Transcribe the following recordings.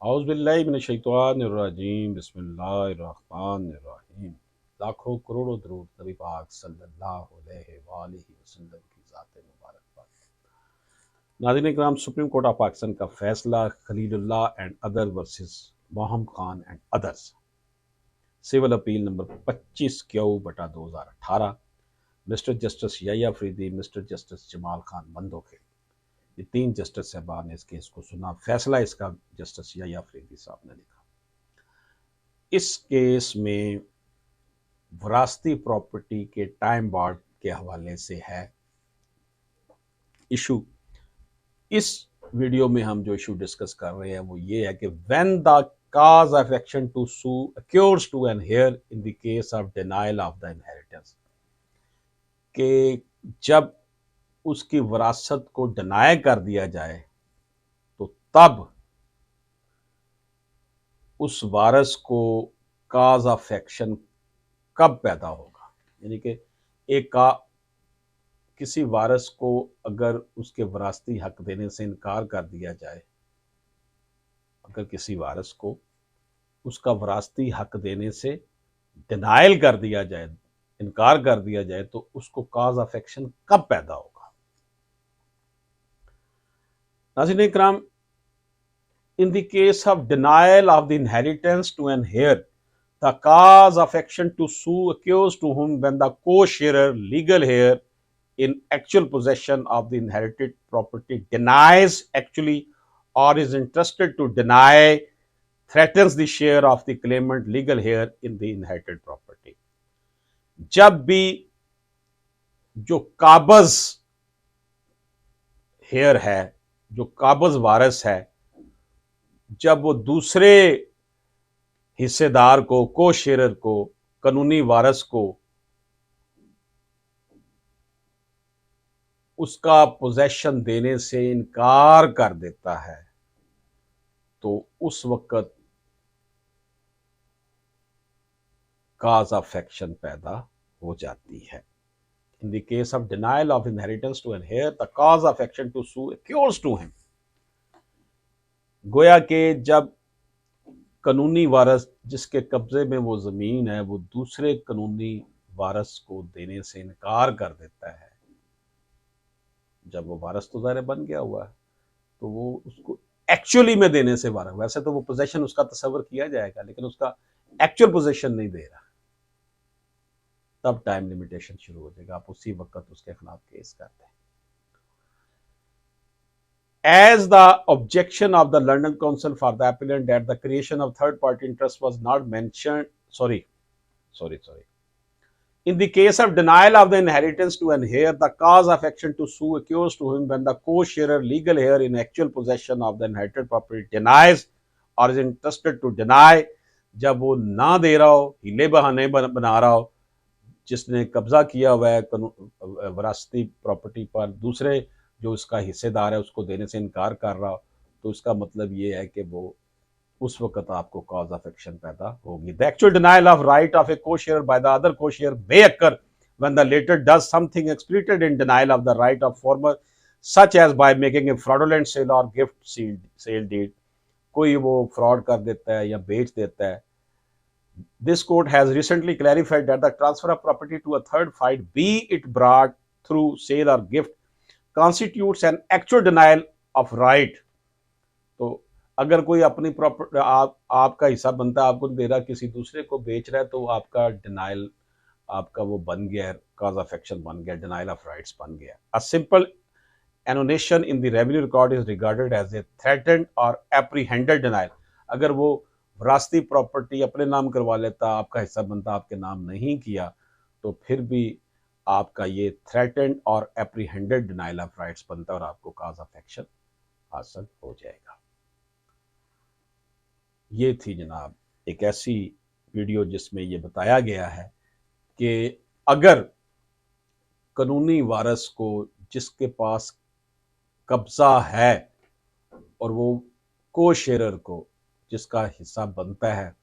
औज़ुबिल्लाहि मिनश्शैतानिर्रजीम बिस्मिल्लाहिर्रहमानिर्रहीम। लाखों करोड़ों दरूद नबी पाक सल्लल्लाहु अलैहि वसल्लम की ज़ात मुबारक पर। नाज़रीन इकराम, सुप्रीम कोर्ट ऑफ पाकिस्तान का फैसला Khalilullah and other versus Mohammad Khan and others, civil appeal number 25 Q बटा 2018, mister justice Yahya Afridi, mister justice Jamal Khan Mandokhel, ये 3 जस्टिस साहबान ने इस केस को सुना। फैसला इसका जस्टिस यहिया अफरीदी साहब ने लिखा। इस केस में विरासती प्रॉपर्टी के टाइम बार्ड के हवाले से है इशू। इस वीडियो में हम जो इशू डिस्कस कर रहे हैं वो ये है कि when the cause of action to sue occurs to an heir in the case of denial of the inheritance, कि जब उसकी विरासत को डिनाई कर दिया जाए तो तब उस वारिस को काज ऑफ एक्शन कब पैदा होगा। यानी कि किसी वारिस को अगर उसके विरासती हक देने से इनकार कर दिया जाए, अगर किसी वारिस को उसका विरासती हक देने से डिनाइल कर दिया जाए, इनकार कर दिया जाए, तो उसको काज ऑफ एक्शन कब पैदा होगा। नाज़रीन इकराम, in the case of denial of the inheritance to an heir, the cause of action to sue occurs to whom when the co-sharer, legal heir, in actual possession of the inherited property denies actually or is interested to deny, threatens the share of the claimant, legal heir, in the inherited property। जब भी जो काबज hair है, जो काबज वारिस है, जब वो दूसरे हिस्सेदार को, को शेयर को, कानूनी वारिस को उसका पोजेशन देने से इनकार कर देता है, तो उस वक्त काज ऑफ एक्शन पैदा हो जाती है। In the case of denial of inheritance to an heir, the cause of action to sue occurs to him. गोया के जब कानूनी वारिस जिसके कब्जे में वो जमीन है, वो दूसरे कानूनी वारिस को देने से इनकार कर देता है, जब वो वारिस तो ज़ाहिर बन गया हुआ है, तो वो उसको एक्चुअली में देने से वारिस, वैसे तो वो पोजेशन उसका तस्वर किया जाएगा, लेकिन उसका एक्चुअल पोजेशन नहीं दे रहा, तब टाइम लिमिटेशन शुरू हो जाएगा। आप उसी वक्त उसके खिलाफ केस करते हैं। As the objection of the London Council for the appellant that the creation of third party interest was not mentioned, sorry. In the case of denial of the inheritance to an heir, the cause of action to sue occurs to him when the co-sharer, legal heir, in actual possession of the inherited property denies or is interested to deny, जब वो ना दे रहा हो, Healy बहाने बना रहा हो, जिसने कब्जा किया हुआ है विरासती प्रॉपर्टी पर, दूसरे जो उसका हिस्सेदार है उसको देने से इनकार कर रहा हो, तो इसका मतलब ये है कि वो उस वक्त आपको कॉज ऑफ एक्शन पैदा होगी। The actual denial of right of a co share by the other co share may occur when the latter does something explicit in denial of the right of former, such as by making a fraudulent sale और gift sale deed. कोई वो fraud कर देता है या बेच देता है। This court has recently clarified that the transfer of property to a third party, be it brought through sale or gift, constitutes an actual denial of right। तो अगर कोई अपनी प्रॉपर्टी आपका हिस्सा बनता है, आपको दे रहा, किसी दूसरे को बेच रहा है, तो आपका डिनाइल, आपका वो बन गया, कॉज ऑफ एक्शन बन गया, डिनाइल ऑफ राइट्स बन गया। A simple annotation in the revenue record is regarded as a threatened और एप्रीहेंडेड डिनाइल। अगर वो विरासती प्रॉपर्टी अपने नाम करवा लेता, आपका हिस्सा बनता, आपके नाम नहीं किया, तो फिर भी आपका ये थ्रेटेंड और एप्रीहेंडेड डिनाइल ऑफ राइट्स बनता है और आपको कॉज ऑफ एक्शन हासिल हो जाएगा। ये थी जनाब एक ऐसी वीडियो जिसमें ये बताया गया है कि अगर कानूनी वारिस को, जिसके पास कब्जा है, और वो को-शेयरर को जिसका हिस्सा बनता है,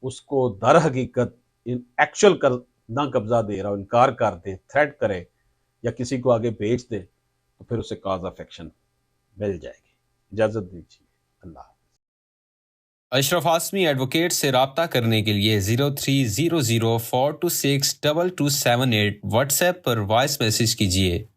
उसको दर हकीकत इन एक्चुअल ना कब्जा दे रहा हो, इनकार कर दे, थ्रेट करे या किसी को आगे बेच दे, तो फिर उसे कॉज ऑफ एक्शन मिल जाएगी। इजाज़त दीजिए। अल्लाह। अशरफ आसमी एडवोकेट से राब्ता करने के लिए 030042622778 व्हाट्सएप पर वॉइस मैसेज कीजिए।